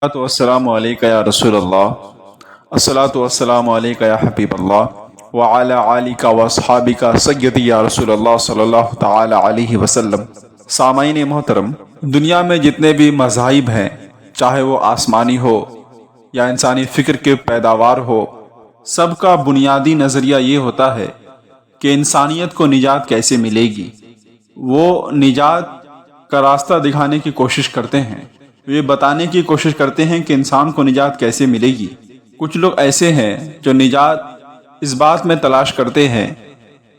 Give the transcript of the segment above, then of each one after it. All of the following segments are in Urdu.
والسلام علیکہ یا رسول اللہ الصلاۃ والسلام علیکہ یا حبیب اللہ وعلی آلک و اصحابک سیدی یا رسول اللہ صلی اللہ تعالی علیہ وسلم۔ سامعین محترم، دنیا میں جتنے بھی مذاہب ہیں، چاہے وہ آسمانی ہو یا انسانی فکر کے پیداوار ہو، سب کا بنیادی نظریہ یہ ہوتا ہے کہ انسانیت کو نجات کیسے ملے گی۔ وہ نجات کا راستہ دکھانے کی کوشش کرتے ہیں، یہ بتانے کی کوشش کرتے ہیں کہ انسان کو نجات کیسے ملے گی۔ کچھ لوگ ایسے ہیں جو نجات اس بات میں تلاش کرتے ہیں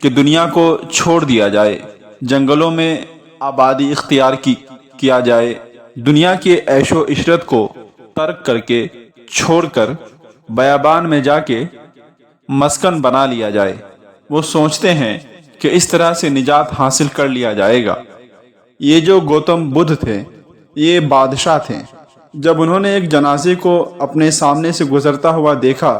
کہ دنیا کو چھوڑ دیا جائے، جنگلوں میں آبادی اختیار کیا جائے، دنیا کے عیش و عشرت کو ترک کر کے چھوڑ کر بیابان میں جا کے مسکن بنا لیا جائے۔ وہ سوچتے ہیں کہ اس طرح سے نجات حاصل کر لیا جائے گا۔ یہ جو گوتم بدھ تھے، یہ بادشاہ تھے۔ جب انہوں نے ایک جنازے کو اپنے سامنے سے گزرتا ہوا دیکھا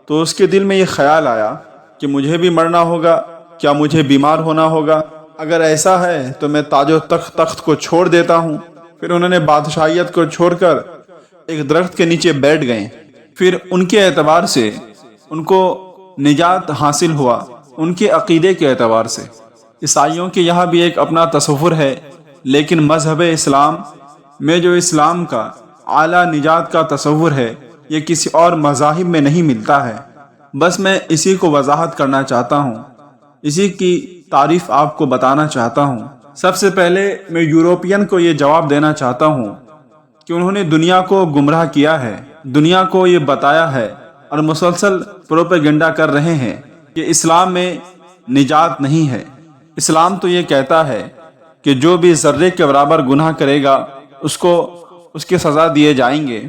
تو اس کے دل میں یہ خیال آیا کہ مجھے بھی مرنا ہوگا، کیا مجھے بیمار ہونا ہوگا؟ اگر ایسا ہے تو میں تاج و تخت کو چھوڑ دیتا ہوں۔ پھر انہوں نے بادشاہیت کو چھوڑ کر ایک درخت کے نیچے بیٹھ گئے۔ پھر ان کے اعتبار سے ان کو نجات حاصل ہوا، ان کے عقیدے کے اعتبار سے۔ عیسائیوں کے یہاں بھی ایک اپنا تصور ہے، لیکن مذہب اسلام میں جو اسلام کا اعلیٰ نجات کا تصور ہے، یہ کسی اور مذاہب میں نہیں ملتا ہے۔ بس میں اسی کو وضاحت کرنا چاہتا ہوں، اسی کی تعریف آپ کو بتانا چاہتا ہوں۔ سب سے پہلے میں یورپین کو یہ جواب دینا چاہتا ہوں کہ انہوں نے دنیا کو گمراہ کیا ہے، دنیا کو یہ بتایا ہے اور مسلسل پروپیگنڈا کر رہے ہیں کہ اسلام میں نجات نہیں ہے۔ اسلام تو یہ کہتا ہے کہ جو بھی ذرے کے برابر گناہ کرے گا اس کی سزا دیے جائیں گے۔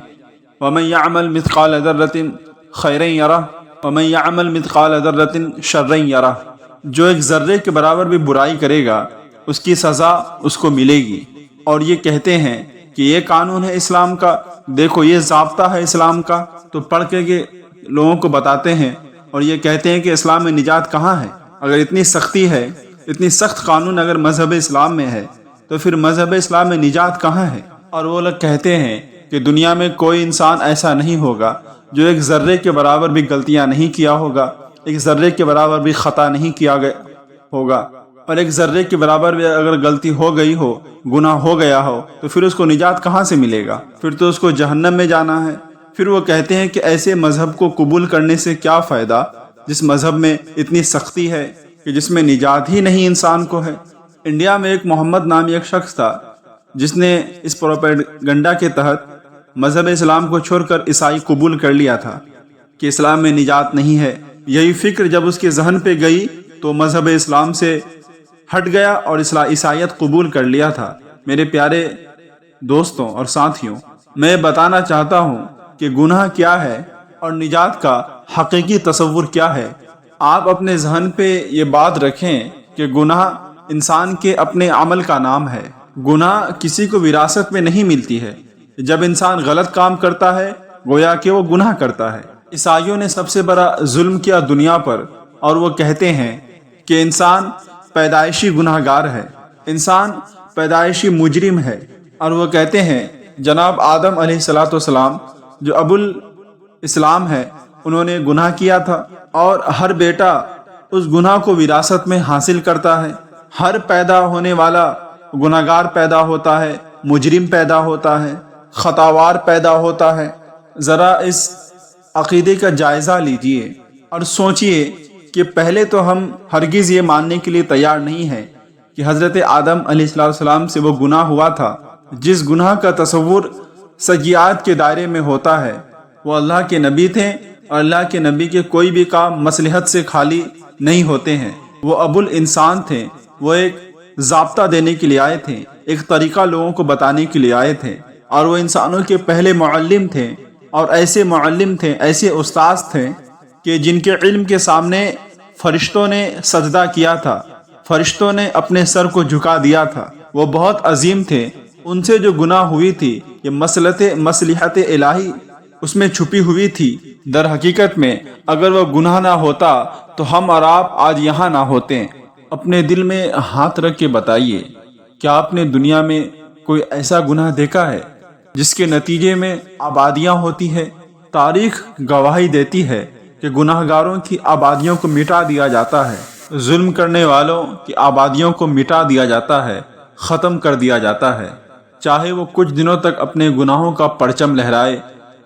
وَمَن يَعْمَلْ مِثْقَالَ ذَرَّةٍ خَيْرًا يَرَهُ وَمَن يَعْمَلْ مِثْقَالَ ذَرَّةٍ شَرًّا يَرَهُ۔ جو ایک ذرے کے برابر بھی برائی کرے گا، اس کی سزا اس کو ملے گی۔ اور یہ کہتے ہیں کہ یہ قانون ہے اسلام کا، دیکھو یہ ضابطہ ہے اسلام کا، تو پڑھ کے لوگوں کو بتاتے ہیں اور یہ کہتے ہیں کہ اسلام میں نجات کہاں ہے؟ اگر اتنی سختی ہے، اتنی سخت قانون اگر مذہب اسلام میں ہے، تو پھر مذہب اسلام میں نجات کہاں ہے؟ اور وہ لوگ کہتے ہیں کہ دنیا میں کوئی انسان ایسا نہیں ہوگا جو ایک ذرے کے برابر بھی غلطیاں نہیں کیا ہوگا، ایک ذرے کے برابر بھی خطا نہیں کیا ہوگا، اور ایک ذرے کے برابر بھی اگر غلطی ہو گئی ہو، گناہ ہو گیا ہو، تو پھر اس کو نجات کہاں سے ملے گا؟ پھر تو اس کو جہنم میں جانا ہے۔ پھر وہ کہتے ہیں کہ ایسے مذہب کو قبول کرنے سے کیا فائدہ جس مذہب میں اتنی سختی ہے کہ جس میں نجات ہی نہیں انسان کو ہے۔ انڈیا میں ایک محمد نامی ایک شخص تھا جس نے اس پروپیگنڈا کے تحت مذہب اسلام کو چھوڑ کر عیسائی قبول کر لیا تھا کہ اسلام میں نجات نہیں ہے۔ یہی فکر جب اس کے ذہن پہ گئی تو مذہب اسلام سے ہٹ گیا اور عیسائیت قبول کر لیا تھا۔ میرے پیارے دوستوں اور ساتھیوں، میں بتانا چاہتا ہوں کہ گناہ کیا ہے اور نجات کا حقیقی تصور کیا ہے۔ آپ اپنے ذہن پہ یہ بات رکھیں کہ گناہ انسان کے اپنے عمل کا نام ہے۔ گناہ کسی کو وراثت میں نہیں ملتی ہے۔ جب انسان غلط کام کرتا ہے گویا کہ وہ گناہ کرتا ہے۔ عیسائیوں نے سب سے بڑا ظلم کیا دنیا پر، اور وہ کہتے ہیں کہ انسان پیدائشی گناہ گار ہے، انسان پیدائشی مجرم ہے۔ اور وہ کہتے ہیں جناب آدم علیہ السلام جو ابو الاسلام ہے، انہوں نے گناہ کیا تھا، اور ہر بیٹا اس گناہ کو وراثت میں حاصل کرتا ہے۔ ہر پیدا ہونے والا گناہگار پیدا ہوتا ہے، مجرم پیدا ہوتا ہے، خطاوار پیدا ہوتا ہے۔ ذرا اس عقیدے کا جائزہ لیجئے اور سوچئے کہ پہلے تو ہم ہرگز یہ ماننے کے لیے تیار نہیں ہیں کہ حضرت آدم علیہ السلام سے وہ گناہ ہوا تھا۔ جس گناہ کا تصور سیئات کے دائرے میں ہوتا ہے، وہ اللہ کے نبی تھے، اور اللہ کے نبی کے کوئی بھی کام مصلحت سے خالی نہیں ہوتے ہیں۔ وہ ابو الانسان تھے، وہ ایک ضابطہ دینے کے لیے آئے تھے، ایک طریقہ لوگوں کو بتانے کے لیے آئے تھے، اور وہ انسانوں کے پہلے معلم تھے، اور ایسے معلم تھے، ایسے استاذ تھے کہ جن کے علم کے سامنے فرشتوں نے سجدہ کیا تھا، فرشتوں نے اپنے سر کو جھکا دیا تھا۔ وہ بہت عظیم تھے۔ ان سے جو گناہ ہوئی تھی، یہ مصلحت الہی اس میں چھپی ہوئی تھی۔ در حقیقت میں اگر وہ گناہ نہ ہوتا تو ہم اور آپ آج یہاں نہ ہوتے۔ اپنے دل میں ہاتھ رکھ کے بتائیے، کیا آپ نے دنیا میں کوئی ایسا گناہ دیکھا ہے جس کے نتیجے میں آبادیاں ہوتی ہے۔ تاریخ گواہی دیتی ہے کہ گناہ گاروں کی آبادیوں کو مٹا دیا جاتا ہے، ظلم کرنے والوں کی آبادیوں کو مٹا دیا جاتا ہے، ختم کر دیا جاتا ہے، چاہے وہ کچھ دنوں تک اپنے گناہوں کا پرچم لہرائے،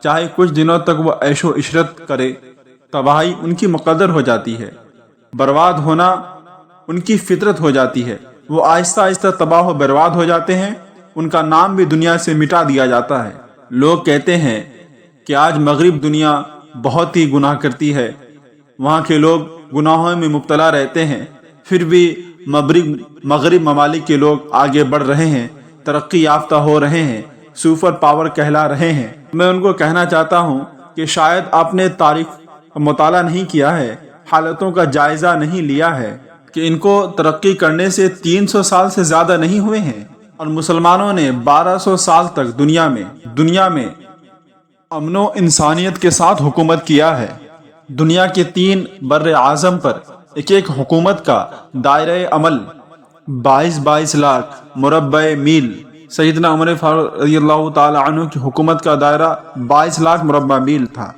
چاہے کچھ دنوں تک وہ عیش و عشرت کرے۔ تباہی ان کی مقدر ہو جاتی ہے، برباد ہونا ان کی فطرت ہو جاتی ہے، وہ آہستہ آہستہ تباہ و برباد ہو جاتے ہیں، ان کا نام بھی دنیا سے مٹا دیا جاتا ہے۔ لوگ کہتے ہیں کہ آج مغرب دنیا بہت ہی گناہ کرتی ہے، وہاں کے لوگ گناہوں میں مبتلا رہتے ہیں، پھر بھی مغرب ممالک کے لوگ آگے بڑھ رہے ہیں، ترقی یافتہ ہو رہے ہیں، سپر پاور کہلا رہے ہیں۔ میں ان کو کہنا چاہتا ہوں کہ شاید آپ نے تاریخ کا مطالعہ نہیں کیا ہے، حالتوں کا جائزہ نہیں لیا ہے کہ ان کو ترقی کرنے سے 300 سال سے زیادہ نہیں ہوئے ہیں، اور مسلمانوں نے 1200 سال تک دنیا میں امن و انسانیت کے ساتھ حکومت کیا ہے۔ دنیا کے 3 بر اعظم پر ایک حکومت کا دائرہ عمل 22 لاکھ مربع میل، سیدنا عمر فاروق رضی اللہ تعالی عنہ کی حکومت کا دائرہ 22 لاکھ مربع میل تھا،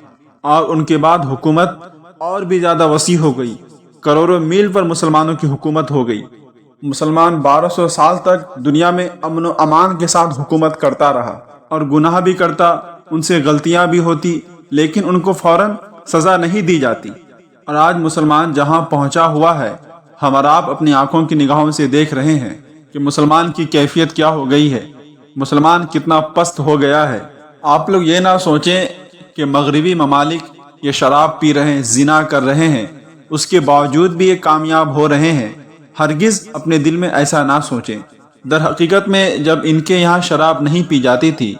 اور ان کے بعد حکومت اور بھی زیادہ وسیع ہو گئی، کروڑوں میل پر مسلمانوں کی حکومت ہو گئی۔ مسلمان 1200 سال تک دنیا میں امن و امان کے ساتھ حکومت کرتا رہا، اور گناہ بھی کرتا، ان سے غلطیاں بھی ہوتی، لیکن ان کو فوراً سزا نہیں دی جاتی۔ اور آج مسلمان جہاں پہنچا ہوا ہے، ہم اور آپ اپنی آنکھوں کی نگاہوں سے دیکھ رہے ہیں کہ مسلمان کی کیفیت کیا ہو گئی ہے، مسلمان کتنا پست ہو گیا ہے۔ آپ لوگ یہ نہ سوچیں کہ مغربی ممالک یہ شراب پی رہے ہیں، زنا کر رہے ہیں، اس کے باوجود بھی یہ کامیاب ہو رہے ہیں، ہرگز اپنے دل میں ایسا نہ سوچیں۔ در حقیقت میں جب ان کے یہاں شراب نہیں پی جاتی تھی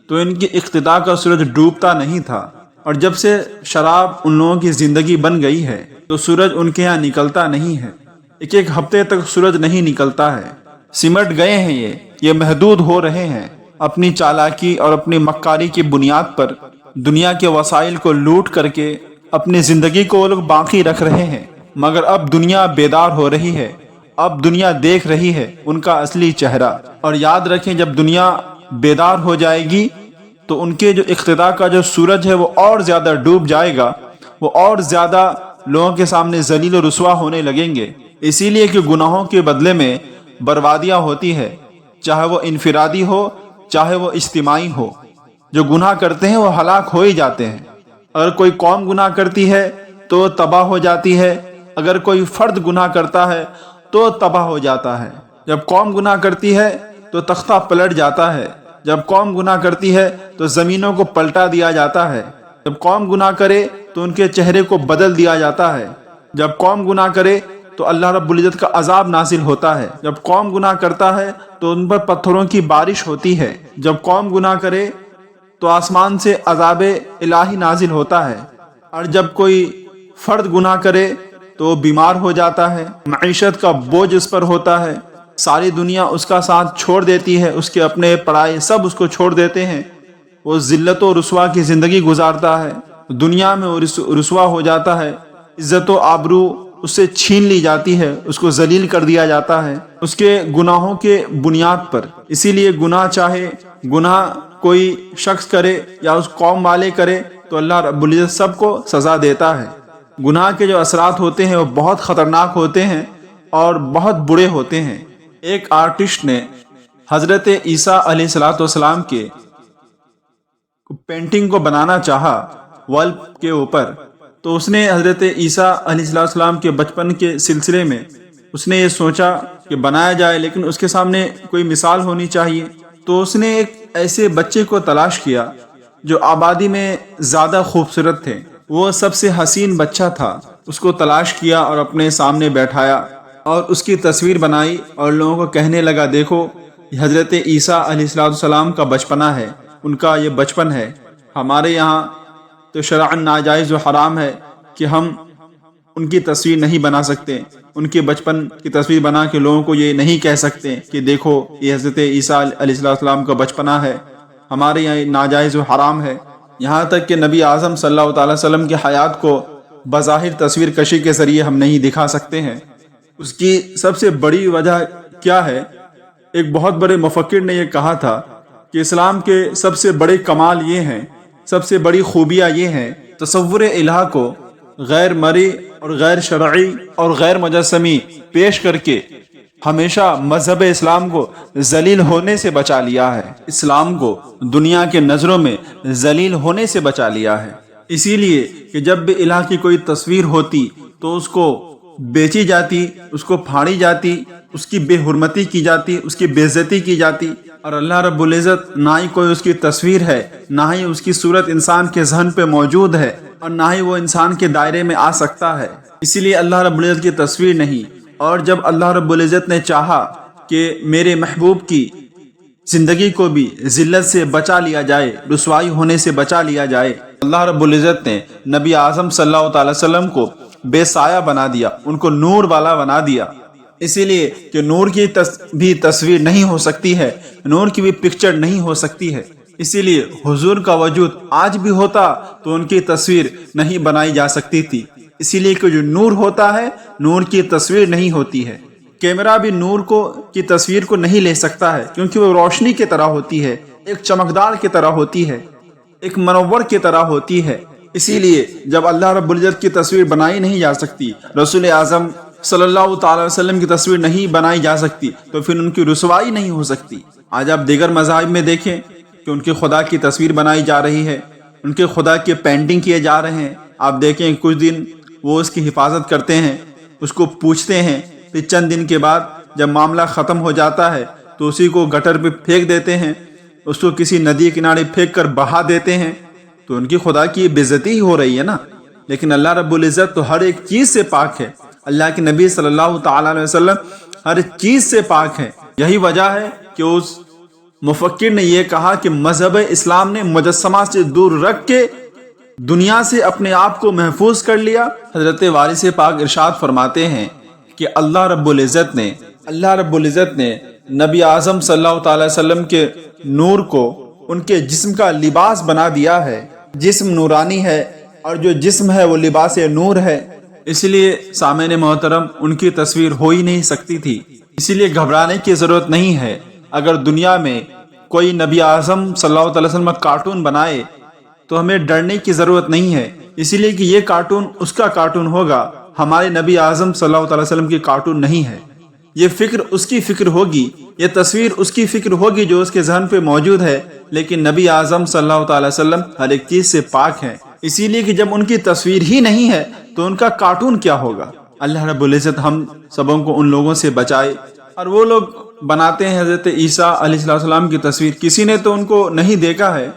تو ان کی اقتدار کا سورج ڈوبتا نہیں تھا، اور جب سے شراب ان لوگوں کی زندگی بن گئی ہے تو سورج ان کے یہاں نکلتا نہیں ہے، ایک ہفتے تک سورج نہیں نکلتا ہے، سمٹ گئے ہیں، یہ محدود ہو رہے ہیں، اپنی چالاکی اور اپنی مکاری کی بنیاد پر دنیا کے وسائل کو لوٹ کر کے اپنی زندگی کو وہ لوگ باقی رکھ رہے ہیں۔ مگر اب دنیا بیدار ہو رہی ہے، اب دنیا دیکھ رہی ہے ان کا اصلی چہرہ، اور یاد رکھیں جب دنیا بیدار ہو جائے گی تو ان کے جو اقتدار کا جو سورج ہے وہ اور زیادہ ڈوب جائے گا، وہ اور زیادہ لوگوں کے سامنے ذلیل و رسوا ہونے لگیں گے۔ اسی لیے کہ گناہوں کے بدلے میں بربادیاں ہوتی ہے، چاہے وہ انفرادی ہو چاہے وہ اجتماعی ہو۔ جو گناہ کرتے ہیں وہ ہلاک ہو ہی جاتے ہیں۔ اگر کوئی قوم گناہ کرتی ہے تو تباہ ہو جاتی ہے، اگر کوئی فرد گناہ کرتا ہے تو تباہ ہو جاتا ہے۔ جب قوم گناہ کرتی ہے تو تختہ پلٹ جاتا ہے، جب قوم گناہ کرتی ہے تو زمینوں کو پلٹا دیا جاتا ہے، جب قوم گناہ کرے تو ان کے چہرے کو بدل دیا جاتا ہے، جب قوم گناہ کرے تو اللہ رب العزت کا عذاب نازل ہوتا ہے، جب قوم گناہ کرتا ہے تو ان پر پتھروں کی بارش ہوتی ہے، جب قوم گناہ کرے تو آسمان سے عذاب الہی نازل ہوتا ہے، اور جب کوئی فرد گناہ کرے تو وہ بیمار ہو جاتا ہے، معیشت کا بوجھ اس پر ہوتا ہے، ساری دنیا اس کا ساتھ چھوڑ دیتی ہے، اس کے اپنے پرائے سب اس کو چھوڑ دیتے ہیں، وہ ذلت و رسوا کی زندگی گزارتا ہے، دنیا میں وہ رسوا ہو جاتا ہے، عزت و آبرو اس سے چھین لی جاتی ہے، اس کو ذلیل کر دیا جاتا ہے اس کے گناہوں کے بنیاد پر۔ اسی لیے گناہ کوئی شخص کرے یا اس قوم والے کرے تو اللہ رب العزت سب کو سزا دیتا ہے۔ گناہ کے جو اثرات ہوتے ہیں وہ بہت خطرناک ہوتے ہیں اور بہت برے ہوتے ہیں۔ ایک آرٹسٹ نے حضرت عیسیٰ علیہ السلام کے پینٹنگ کو بنانا چاہا وال کے اوپر، تو اس نے حضرت عیسیٰ علیہ السلام کے بچپن کے سلسلے میں اس نے یہ سوچا کہ بنایا جائے، لیکن اس کے سامنے کوئی مثال ہونی چاہیے، تو اس نے ایک ایسے بچے کو تلاش کیا جو آبادی میں زیادہ خوبصورت تھے، وہ سب سے حسین بچہ تھا، اس کو تلاش کیا اور اپنے سامنے بیٹھایا اور اس کی تصویر بنائی اور لوگوں کو کہنے لگا دیکھو یہ حضرت عیسیٰ علیہ السلام کا بچپنا ہے، ان کا یہ بچپن ہے۔ ہمارے یہاں تو شرعاً ناجائز و حرام ہے کہ ہم ان کی تصویر نہیں بنا سکتے، ان کے بچپن کی تصویر بنا کے لوگوں کو یہ نہیں کہہ سکتے کہ دیکھو یہ حضرت عیسیٰ علیہ السلام کا بچپنا ہے، ہمارے یہاں ناجائز و حرام ہے۔ یہاں تک کہ نبی اعظم صلی اللہ تعالی وسلم کی حیات کو بظاہر تصویر کشی کے ذریعے ہم نہیں دکھا سکتے ہیں۔ اس کی سب سے بڑی وجہ کیا ہے؟ ایک بہت بڑے مفکر نے یہ کہا تھا کہ اسلام کے سب سے بڑے کمال یہ ہیں، سب سے بڑی خوبیاں یہ ہیں، تصور الہ کو غیر مرئی اور غیر شرعی اور غیر مجسمی پیش کر کے ہمیشہ مذہب اسلام کو ذلیل ہونے سے بچا لیا ہے، اسلام کو دنیا کے نظروں میں ذلیل ہونے سے بچا لیا ہے۔ اسی لیے کہ جب بھی الہ کی کوئی تصویر ہوتی تو اس کو بیچی جاتی، اس کو پھاڑی جاتی، اس کی بے حرمتی کی جاتی، اس کی بے عزتی کی جاتی، اور اللہ رب العزت نہ ہی کوئی اس کی تصویر ہے، نہ ہی اس کی صورت انسان کے ذہن پہ موجود ہے، اور نہ ہی وہ انسان کے دائرے میں آ سکتا ہے، اسی لیے اللہ رب العزت کی تصویر نہیں۔ اور جب اللہ رب العزت نے چاہا کہ میرے محبوب کی زندگی کو بھی ذلت سے بچا لیا جائے، رسوائی ہونے سے بچا لیا جائے، اللہ رب العزت نے نبی اعظم صلی اللہ تعالی وسلم کو بے سایہ بنا دیا، ان کو نور والا بنا دیا، اسی لیے کہ نور کی بھی تصویر نہیں ہو سکتی ہے، نور کی بھی پکچر نہیں ہو سکتی ہے، اسی لیے حضور کا وجود آج بھی ہوتا تو ان کی تصویر نہیں بنائی جا سکتی تھی، اسی لیے کہ جو نور ہوتا ہے نور کی تصویر نہیں ہوتی ہے۔ کیمرہ بھی نور کی تصویر کو نہیں لے سکتا ہے، کیونکہ وہ روشنی کی طرح ہوتی ہے، ایک چمکدار کی طرح ہوتی ہے، ایک منور کی طرح ہوتی ہے، اسی لیے جب اللہ رب العزت کی تصویر بنائی نہیں جا سکتی، رسول اعظم صلی اللہ تعالی وسلم کی تصویر نہیں بنائی جا سکتی، تو پھر ان کی رسوائی نہیں ہو سکتی۔ آج آپ دیگر مذاہب میں دیکھیں کہ ان کے خدا کی تصویر بنائی جا رہی ہے، ان کے خدا کی پینٹنگ کیے جا رہے ہیں، آپ دیکھیں کچھ دن وہ اس کی حفاظت کرتے ہیں، اس کو پوچھتے ہیں، پھر چند دن کے بعد جب معاملہ ختم ہو جاتا ہے تو اسی کو گٹر پہ پھینک دیتے ہیں، اس کو کسی ندی کنارے پھینک کر بہا دیتے ہیں، تو ان کی خدا کی بے عزتی ہی ہو رہی ہے نا۔ لیکن اللہ رب العزت تو ہر ایک چیز سے پاک ہے، اللہ کے نبی صلی اللہ تعالی علیہ وسلم ہر چیز سے پاک ہے۔ یہی وجہ ہے کہ اس مفکر نے یہ کہا کہ مذہب اسلام نے مجسمہ سے دور رکھ کے دنیا سے اپنے آپ کو محفوظ کر لیا۔ حضرت وارث پاک ارشاد فرماتے ہیں کہ اللہ رب العزت نے نبی اعظم صلی اللہ تعالی وسلم کے نور کو ان کے جسم کا لباس بنا دیا ہے، جسم نورانی ہے اور جو جسم ہے وہ لباس نور ہے، اس لیے سامعین محترم ان کی تصویر ہو ہی نہیں سکتی تھی، اسی لیے گھبرانے کی ضرورت نہیں ہے۔ اگر دنیا میں کوئی نبی اعظم صلی اللہ علیہ وسلم کا کارٹون بنائے تو ہمیں ڈرنے کی ضرورت نہیں ہے، اسی لیے کہ یہ کارٹون اس کا کارٹون ہوگا، ہمارے نبی اعظم صلی اللہ علیہ وسلم کی کارٹون نہیں ہے۔ یہ فکر اس کی فکر ہوگی، یہ تصویر اس کی فکر ہوگی جو اس کے ذہن پہ موجود ہے، لیکن نبی اعظم صلی اللہ تعالی وسلم ہر ایک چیز سے پاک ہے، اسی لیے کہ جب ان کی تصویر ہی نہیں ہے تو ان کا کارٹون کیا ہوگا۔ اللہ رب العزت ہم سبوں کو ان لوگوں سے بچائے۔ اور وہ لوگ بناتے ہیں حضرت عیسیٰ علیہ السلام کی تصویر، کسی نے تو ان کو نہیں دیکھا ہے،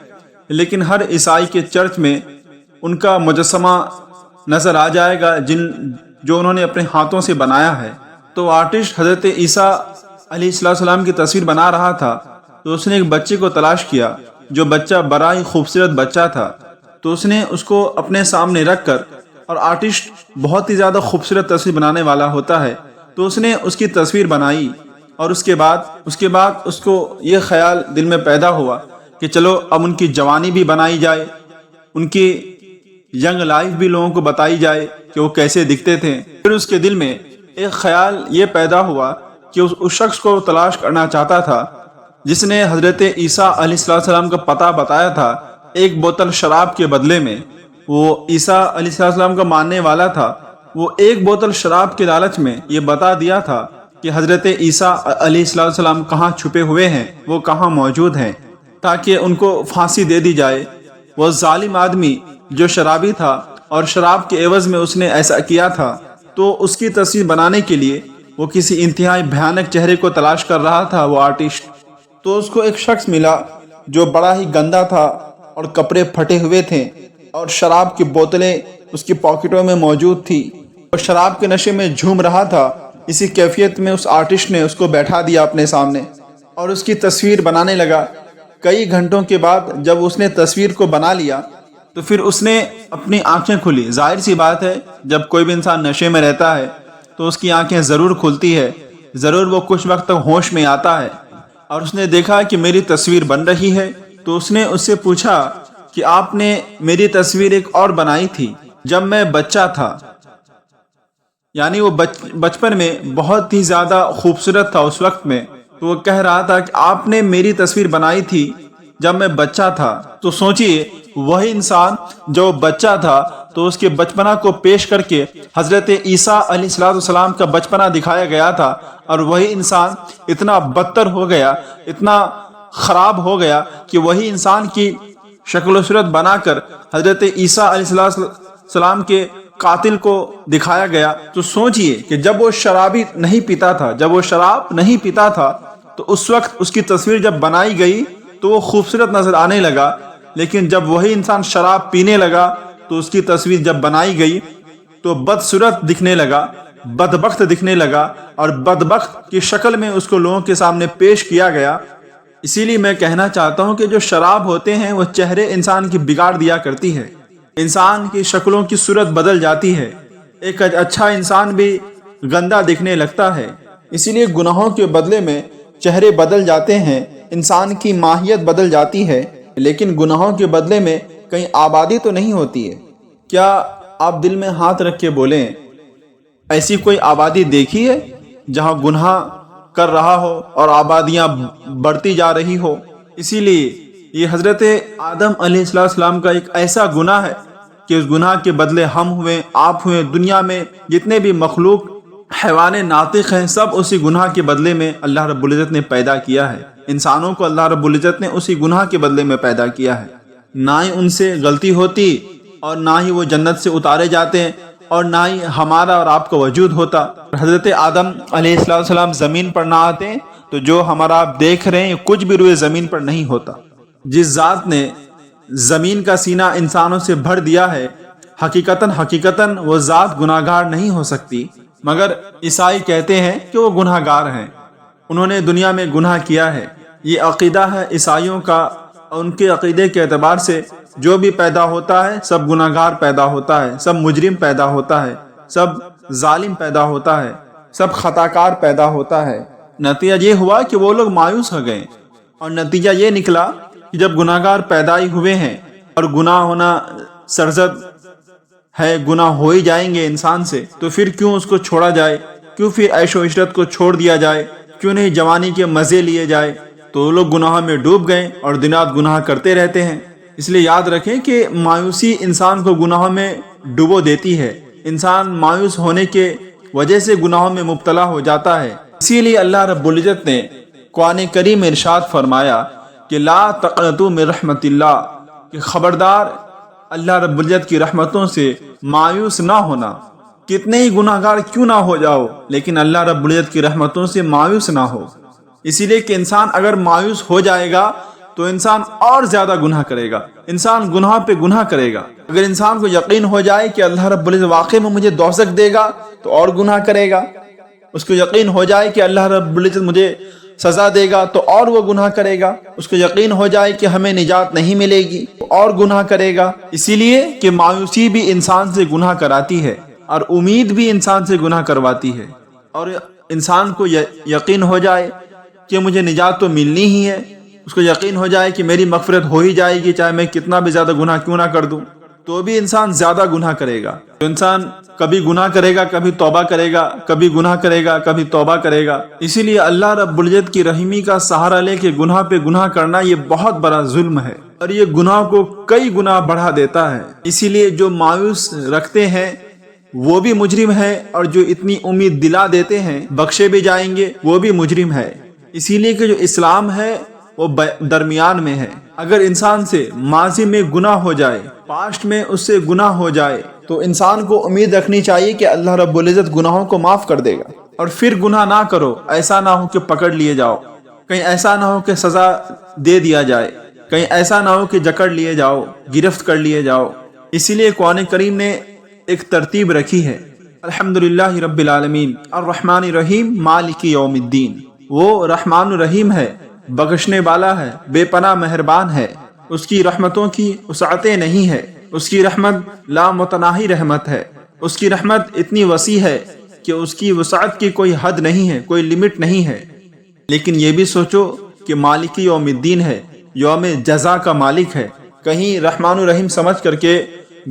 لیکن ہر عیسائی کے چرچ میں ان کا مجسمہ نظر آ جائے گا جو انہوں نے اپنے ہاتھوں سے بنایا ہے۔ تو آرٹسٹ حضرت عیسیٰ علیہ السلام کی تصویر بنا رہا تھا تو اس نے ایک بچے کو تلاش کیا، جو بچہ بڑا ہی خوبصورت بچہ تھا، تو اس نے اس کو اپنے سامنے رکھ کر، اور آرٹسٹ بہت ہی زیادہ خوبصورت تصویر بنانے والا ہوتا ہے، تو اس نے اس کی تصویر بنائی، اور اس کے بعد اس کو یہ خیال دل میں پیدا ہوا کہ چلو اب ان کی جوانی بھی بنائی جائے، ان کی ینگ لائف بھی لوگوں کو بتائی جائے کہ وہ کیسے دکھتے تھے۔ پھر اس کے دل میں ایک خیال یہ پیدا ہوا کہ اس شخص کو تلاش کرنا چاہتا تھا جس نے حضرت عیسیٰ علیہ السلام کا پتہ بتایا تھا ایک بوتل شراب کے بدلے میں۔ وہ عیسیٰ علیہ السلام کا ماننے والا تھا، وہ ایک بوتل شراب کے لالچ میں یہ بتا دیا تھا کہ حضرت عیسیٰ علیہ السلام کہاں چھپے ہوئے ہیں، وہ کہاں موجود ہیں، تاکہ ان کو پھانسی دے دی جائے۔ وہ ظالم آدمی جو شرابی تھا اور شراب کے عوض میں اس نے ایسا کیا تھا، تو اس کی تصویر بنانے کے لیے وہ کسی انتہائی بھیانک چہرے کو تلاش کر رہا تھا وہ آرٹسٹ۔ تو اس کو ایک شخص ملا جو بڑا ہی گندا تھا اور کپڑے پھٹے ہوئے تھے، اور شراب کی بوتلیں اس کی پاکٹوں میں موجود تھی، اور شراب کے نشے میں جھوم رہا تھا۔ اسی کیفیت میں اس آرٹسٹ نے اس کو بیٹھا دیا اپنے سامنے اور اس کی تصویر بنانے لگا۔ کئی گھنٹوں کے بعد جب اس نے تصویر کو بنا لیا تو پھر اس نے اپنی آنکھیں کھلی۔ ظاہر سی بات ہے جب کوئی بھی انسان نشے میں رہتا ہے تو اس کی آنکھیں ضرور کھلتی ہے، ضرور وہ کچھ وقت تک ہوش میں آتا ہے، اور اس نے دیکھا کہ میری تصویر بن رہی ہے۔ تو اس نے اس سے پوچھا کہ آپ نے میری تصویر ایک اور بنائی تھی جب میں بچہ تھا، یعنی وہ بچپن میں بہت ہی زیادہ خوبصورت تھا اس وقت میں۔ تو وہ کہہ رہا تھا کہ آپ نے میری تصویر بنائی تھی جب میں بچہ تھا۔ تو سوچئے وہی انسان جو بچہ تھا تو اس کے بچپنا کو پیش کر کے حضرت عیسیٰ علیہ السلام کا بچپنا دکھایا گیا تھا، اور وہی انسان اتنا بدتر ہو گیا، اتنا خراب ہو گیا کہ وہی انسان کی شکل و صورت بنا کر حضرت عیسیٰ علیہ السلام کے قاتل کو دکھایا گیا۔ تو سوچئے کہ جب وہ شراب نہیں پیتا تھا تو اس وقت اس کی تصویر جب بنائی گئی تو وہ خوبصورت نظر آنے لگا، لیکن جب وہی انسان شراب پینے لگا تو اس کی تصویر جب بنائی گئی تو بدصورت دکھنے لگا، بدبخت دکھنے لگا، اور بدبخت کی شکل میں اس کو لوگوں کے سامنے پیش کیا گیا۔ اسی لیے میں کہنا چاہتا ہوں کہ جو شراب ہوتے ہیں وہ چہرے انسان کی بگاڑ دیا کرتی ہے، انسان کی شکلوں کی صورت بدل جاتی ہے، ایک اچھا انسان بھی گندا دکھنے لگتا ہے۔ اسی لیے گناہوں کے بدلے میں چہرے بدل جاتے ہیں، انسان کی ماہیت بدل جاتی ہے، لیکن گناہوں کے بدلے میں کہیں آبادی تو نہیں ہوتی ہے۔ کیا آپ دل میں ہاتھ رکھ کے بولیں، ایسی کوئی آبادی دیکھی ہے جہاں گناہ کر رہا ہو اور آبادیاں بڑھتی جا رہی ہو؟ اسی لیے یہ حضرت آدم علیہ السلام کا ایک ایسا گناہ ہے کہ اس گناہ کے بدلے ہم ہوئے، آپ ہوئے، دنیا میں جتنے بھی مخلوق حیوان ناطق ہیں، سب اسی گناہ کے بدلے میں اللہ رب العزت نے پیدا کیا ہے۔ انسانوں کو اللہ رب العزت نے اسی گناہ کے بدلے میں پیدا کیا ہے۔ نہ ہی ان سے غلطی ہوتی، اور نہ ہی وہ جنت سے اتارے جاتے ہیں، اور نہ ہی ہمارا اور آپ کا وجود ہوتا۔ حضرت آدم علیہ السلام زمین پر نہ آتے تو جو ہمارا آپ دیکھ رہے ہیں کچھ بھی روئے زمین پر نہیں ہوتا۔ جس ذات نے زمین کا سینہ انسانوں سے بھر دیا ہے، حقیقتاً وہ ذات گناہگار نہیں ہو سکتی، مگر عیسائی کہتے ہیں کہ وہ گناہگار ہیں، انہوں نے دنیا میں گناہ کیا ہے۔ یہ عقیدہ ہے عیسائیوں کا، اور ان کے عقیدے کے اعتبار سے جو بھی پیدا ہوتا ہے سب گناہگار پیدا ہوتا ہے، سب مجرم پیدا ہوتا ہے، سب ظالم پیدا ہوتا ہے، سب خطاکار پیدا ہوتا ہے۔ نتیجہ یہ ہوا کہ وہ لوگ مایوس ہو گئے، اور نتیجہ یہ نکلا کہ جب گناہگار پیدا ہی ہوئے ہیں اور گناہ ہونا سرزد ہے، گناہ ہو ہی جائیں گے انسان سے، تو پھر کیوں اس کو چھوڑا جائے؟ کیوں پھر عیش و عشرت کو چھوڑ دیا جائے؟ کیوں نہیں جوانی کے مزے لیے جائے؟ تو وہ لوگ گناہ میں ڈوب گئے اور دن رات گناہ کرتے رہتے ہیں۔ اس لیے یاد رکھیں کہ مایوسی انسان کو گناہوں میں ڈبو دیتی ہے، انسان مایوس ہونے کے وجہ سے گناہوں میں مبتلا ہو جاتا ہے۔ اسی لیے اللہ رب العزت نے قرآن کریم میں ارشاد فرمایا کہ لا تقنطوا من رحمت اللہ، کہ خبردار اللہ رب العزت کی رحمتوں سے مایوس نہ ہونا۔ کتنے ہی گناہگار کیوں نہ ہو جاؤ، لیکن اللہ رب العزت کی رحمتوں سے مایوس نہ ہو۔ اسی لیے کہ انسان اگر مایوس ہو جائے گا تو انسان اور زیادہ گناہ کرے گا، انسان گناہ پہ گناہ کرے گا۔ اگر انسان کو یقین ہو جائے کہ اللہ رب العزت واقعی میں مجھے دوزخ دے گا تو اور گناہ کرے گا، اس کو یقین ہو جائے کہ اللہ رب العزت مجھے سزا دے گا تو اور وہ گناہ کرے گا، اس کو یقین ہو جائے کہ ہمیں نجات نہیں ملے گی تو اور گناہ کرے گا۔ اسی لیے کہ مایوسی بھی انسان سے گناہ کراتی ہے، اور امید بھی انسان سے گناہ کرواتی ہے۔ اور انسان کو یقین ہو جائے کہ مجھے نجات تو ملنی ہی ہے، اس کو یقین ہو جائے کہ میری مغفرت ہو ہی جائے گی، چاہے میں کتنا بھی زیادہ گناہ کیوں نہ کر دوں، تو بھی انسان زیادہ گناہ کرے گا۔ تو انسان کبھی گناہ کرے گا، کبھی توبہ کرے گا، کبھی گناہ کرے گا، کبھی توبہ کرے گا۔ اسی لیے اللہ رب العزت کی رحمی کا سہارا لے کے گناہ پہ گناہ کرنا یہ بہت بڑا ظلم ہے، اور یہ گناہ کو کئی گنا بڑھا دیتا ہے۔ اسی لیے جو مایوس رکھتے ہیں وہ بھی مجرم ہے، اور جو اتنی امید دلا دیتے ہیں بخشے بھی جائیں گے وہ بھی مجرم ہے۔ اسی لیے کہ جو اسلام ہے وہ درمیان میں ہے۔ اگر انسان سے ماضی میں گناہ ہو جائے، پاسٹ میں اس سے گناہ ہو جائے، تو انسان کو امید رکھنی چاہیے کہ اللہ رب العزت گناہوں کو معاف کر دے گا، اور پھر گناہ نہ کرو، ایسا نہ ہو کہ پکڑ لیے جاؤ، کہیں ایسا نہ ہو کہ سزا دے دیا جائے، کہیں ایسا نہ ہو کہ جکڑ لیے جاؤ، گرفت کر لیے جاؤ۔ اسی لیے قرآن کریم نے ایک ترتیب رکھی ہے، الحمدللہ رب العالمین الرحمن الرحیم مالک یوم الدین۔ وہ رحمان الرحیم ہے، بخشنے والا ہے، بے پناہ مہربان ہے، اس کی رحمتوں کی وسعتیں نہیں ہے، اس کی رحمت لا متناہی رحمت ہے، اس کی رحمت اتنی وسیع ہے کہ اس کی وسعت کی کوئی حد نہیں ہے، کوئی لمٹ نہیں ہے۔ لیکن یہ بھی سوچو کہ مالک یوم الدین ہے، یوم جزا کا مالک ہے، کہیں رحمان الرحیم سمجھ کر کے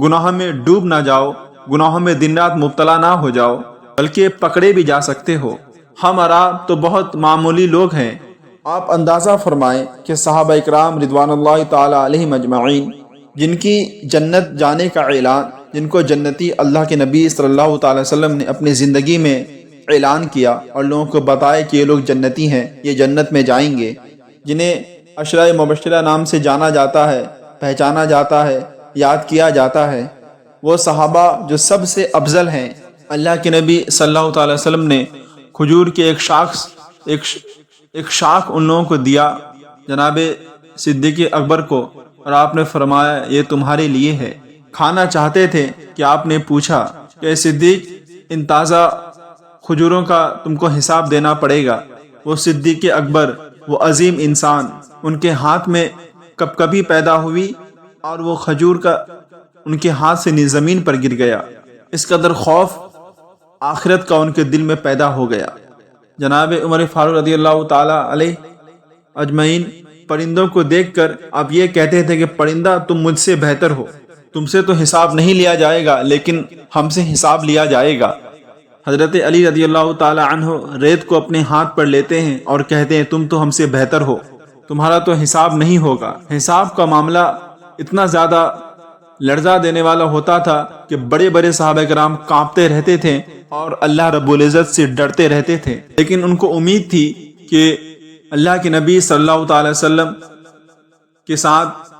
گناہ میں ڈوب نہ جاؤ، گناہوں میں دن رات مبتلا نہ ہو جاؤ، بلکہ پکڑے بھی جا سکتے ہو۔ ہم اور آپ تو بہت معمولی لوگ ہیں، آپ اندازہ فرمائیں کہ صحابہ اکرام رضوان اللہ تعالی علیہم اجمعین جن کی جنت جانے کا اعلان، جن کو جنتی اللہ کے نبی صلی اللہ تعالی وسلم نے اپنی زندگی میں اعلان کیا اور لوگوں کو بتایا کہ یہ لوگ جنتی ہیں، یہ جنت میں جائیں گے، جنہیں عشرہ مبشرہ نام سے جانا جاتا ہے، پہچانا جاتا ہے، یاد کیا جاتا ہے، وہ صحابہ جو سب سے افضل ہیں۔ اللہ کے نبی صلی اللہ تعالی وسلم نے کھجور کے ایک شاخ ان لوگوں کو دیا، جناب صدیق اکبر کو، اور آپ نے فرمایا یہ تمہارے لیے ہے۔ کھانا چاہتے تھے کہ آپ نے پوچھا کہ صدیق ان تازہ کھجوروں کا تم کو حساب دینا پڑے گا۔ وہ صدیق اکبر، وہ عظیم انسان، ان کے ہاتھ میں کبھی پیدا ہوئی اور وہ کھجور کا ان کے ہاتھ سے زمین پر گر گیا۔ اس قدر خوف آخرت کا ان کے دل میں پیدا ہو گیا۔ جناب عمر فاروق رضی اللہ تعالی علیہ اجمعین پرندوں کو دیکھ کر آپ یہ کہتے تھے کہ پرندہ تم مجھ سے بہتر ہو، تم سے تو حساب نہیں لیا جائے گا لیکن ہم سے حساب لیا جائے گا۔ حضرت علی رضی اللہ تعالی عنہ ریت کو اپنے ہاتھ پر لیتے ہیں اور کہتے ہیں تم تو ہم سے بہتر ہو، تمہارا تو حساب نہیں ہوگا۔ حساب کا معاملہ اتنا زیادہ لرزا دینے والا ہوتا تھا کہ بڑے بڑے صحابہ کرام کانپتے رہتے تھے اور اللہ رب العزت سے ڈرتے رہتے تھے، لیکن ان کو امید تھی کہ اللہ کے نبی صلی اللہ تعالی وسلم کے ساتھ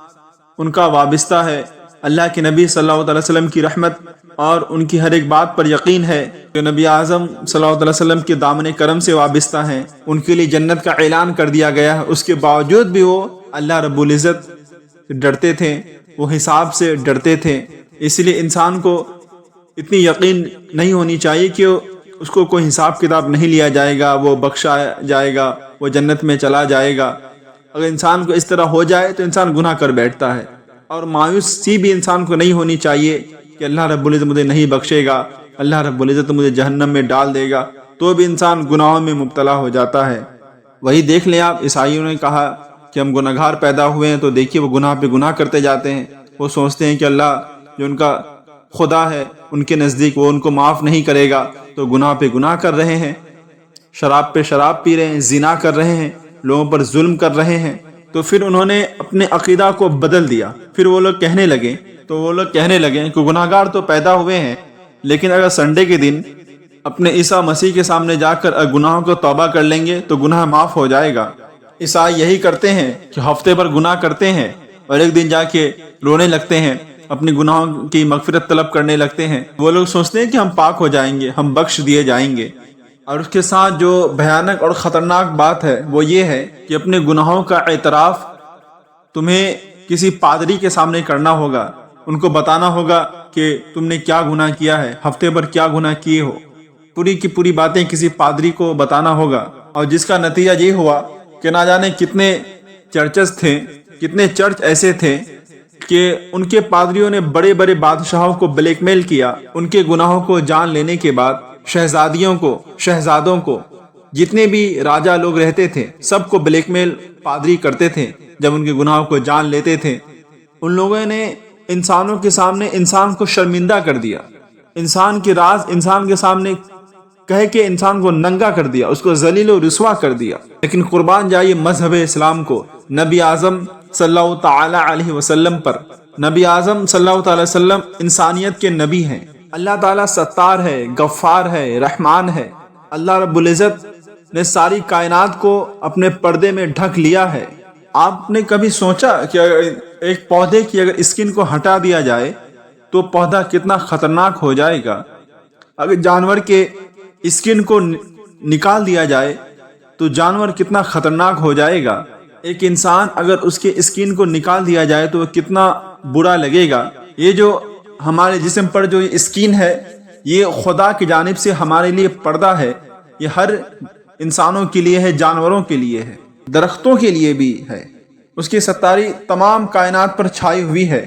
ان کا وابستہ ہے، اللہ کے نبی صلی اللہ تعالی وسلم کی رحمت اور ان کی ہر ایک بات پر یقین ہے کہ نبی اعظم صلی اللہ علیہ وسلم کے دامن کرم سے وابستہ ہیں، ان کے لیے جنت کا اعلان کر دیا گیا ہے۔ اس کے باوجود بھی وہ اللہ رب العزت سے ڈرتے تھے، وہ حساب سے ڈرتے تھے۔ اس لیے انسان کو اتنی یقین نہیں ہونی چاہیے کہ اس کو کوئی حساب کتاب نہیں لیا جائے گا، وہ بخشا جائے گا، وہ جنت میں چلا جائے گا۔ اگر انسان کو اس طرح ہو جائے تو انسان گناہ کر بیٹھتا ہے، اور مایوسی بھی انسان کو نہیں ہونی چاہیے کہ اللہ رب العزت مجھے نہیں بخشے گا، اللہ رب العزت مجھے جہنم میں ڈال دے گا، تو بھی انسان گناہوں میں مبتلا ہو جاتا ہے۔ وہی دیکھ لیں آپ، عیسائیوں نے کہا کہ ہم گناہگار پیدا ہوئے ہیں، تو دیکھیے وہ گناہ پہ گناہ کرتے جاتے ہیں۔ وہ سوچتے ہیں کہ اللہ جو ان کا خدا ہے ان کے نزدیک وہ ان کو معاف نہیں کرے گا، تو گناہ پہ گناہ کر رہے ہیں، شراب پہ شراب پی رہے ہیں، زنا کر رہے ہیں، لوگوں پر ظلم کر رہے ہیں۔ تو پھر انہوں نے اپنے عقیدہ کو بدل دیا۔ پھر وہ لوگ کہنے لگے کہ گناہگار تو پیدا ہوئے ہیں، لیکن اگر سنڈے کے دن اپنے عیسیٰ مسیح کے سامنے جا کر گناہوں کو توبہ کر لیں گے تو گناہ معاف ہو جائے گا۔ عیسائی یہی کرتے ہیں کہ ہفتے پر گناہ کرتے ہیں اور ایک دن جا کے رونے لگتے ہیں، اپنی گناہوں کی مغفرت طلب کرنے لگتے ہیں۔ وہ لوگ سوچتے ہیں کہ ہم پاک ہو جائیں گے، ہم بخش دیے جائیں گے۔ اور اس کے ساتھ جو بھیانک اور خطرناک بات ہے وہ یہ ہے کہ اپنے گناہوں کا اعتراف تمہیں کسی پادری کے سامنے کرنا ہوگا، ان کو بتانا ہوگا کہ تم نے کیا گناہ کیا ہے، ہفتے پر کیا گناہ کیے ہو، پوری کی پوری باتیں کسی پادری کو بتانا ہوگا۔ اور جس کا نتیجہ یہ ہوا کہ نہ جانے کتنے چرچز تھے، کتنے چرچ ایسے تھے کہ ان کے پادریوں نے بڑے بڑے بادشاہوں کو بلیک میل کیا، ان کے گناہوں کو جان لینے کے بعد شہزادیوں کو، شہزادوں کو، جتنے بھی راجہ لوگ رہتے تھے سب کو بلیک میل پادری کرتے تھے۔ جب ان کے گناہوں کو جان لیتے تھے، ان لوگوں نے انسانوں کے سامنے انسان کو شرمندہ کر دیا، انسان کے راز انسان کے سامنے کہہ کے انسان کو ننگا کر دیا، اس کو ذلیل و رسوا کر دیا۔ لیکن قربان جائیے مذہب اسلام کو، نبی اعظم صلی اللہ تعالی علیہ وسلم پر۔ نبی اعظم صلی اللہ تعالی وسلم انسانیت کے نبی ہیں۔ اللہ تعالیٰ ستار ہے، غفار ہے، رحمان ہے۔ اللہ رب العزت نے ساری کائنات کو اپنے پردے میں ڈھک لیا ہے۔ آپ نے کبھی سوچا کہ ایک پودے کی اگر اسکن کو ہٹا دیا جائے تو پودا کتنا خطرناک ہو جائے گا؟ اگر جانور کے اسکن کو نکال دیا جائے تو جانور کتنا خطرناک ہو جائے گا؟ ایک انسان اگر اس کے اسکن کو نکال دیا جائے تو وہ کتنا برا لگے گا۔ یہ جو ہمارے جسم پر جو اسکن ہے یہ خدا کی جانب سے ہمارے لیے پردہ ہے، یہ ہر انسانوں کے لیے ہے، جانوروں کے لیے ہے، درختوں کے لیے بھی ہے۔ اس کی ستاری تمام کائنات پر چھائی ہوئی ہے،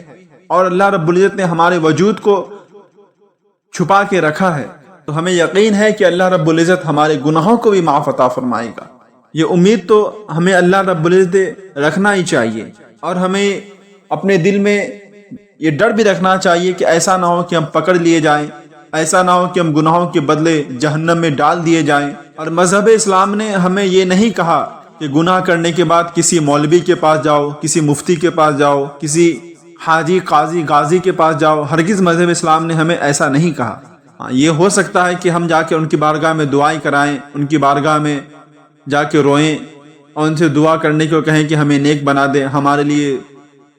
اور اللہ رب العزت نے ہمارے وجود کو چھپا کے رکھا ہے، تو ہمیں یقین ہے کہ اللہ رب العزت ہمارے گناہوں کو بھی معاف عطا فرمائے گا۔ یہ امید تو ہمیں اللہ رب العزت رکھنا ہی چاہیے، اور ہمیں اپنے دل میں یہ ڈر بھی رکھنا چاہیے کہ ایسا نہ ہو کہ ہم پکڑ لیے جائیں، ایسا نہ ہو کہ ہم گناہوں کے بدلے جہنم میں ڈال دیے جائیں۔ اور مذہب اسلام نے ہمیں یہ نہیں کہا کہ گناہ کرنے کے بعد کسی مولوی کے پاس جاؤ، کسی مفتی کے پاس جاؤ، کسی حاجی قاضی غازی کے پاس جاؤ، ہرگز مذہب اسلام نے ہمیں ایسا نہیں کہا۔ یہ ہو سکتا ہے کہ ہم جا کے ان کی بارگاہ میں دعائیں کرائیں، ان کی بارگاہ میں جا کے روئیں اور ان سے دعا کرنے کو کہیں کہ ہمیں نیک بنا دیں، ہمارے لیے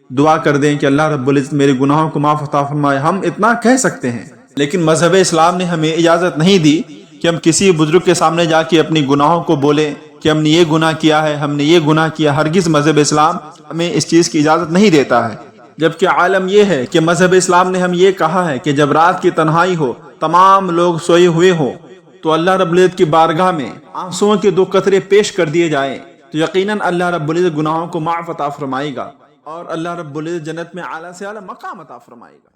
دعا کر دیں کہ اللہ رب العزت میرے گناہوں کو معاف عطا فرمائے، ہم اتنا کہہ سکتے ہیں۔ لیکن مذہب اسلام نے ہمیں اجازت نہیں دی کہ ہم کسی بزرگ کے سامنے جا کے اپنی گناہوں کو بولیں کہ ہم نے یہ گناہ کیا ہے، ہم نے یہ گناہ کیا۔ ہرگز مذہب اسلام ہمیں اس چیز کی اجازت نہیں دیتا ہے۔ جبکہ عالم یہ ہے کہ مذہب اسلام نے ہم یہ کہا ہے کہ جب رات کی تنہائی ہو، تمام لوگ سوئے ہوئے ہوں، تو اللہ رب العزت کی بارگاہ میں آنسوؤں کے 2 قطرے پیش کر دیے جائیں تو یقیناً اللہ رب العزت گناہوں کو معاف عطا فرمائے گا اور اللہ رب العزت جنت میں اعلیٰ سے اعلیٰ مقام عطا فرمائے گا۔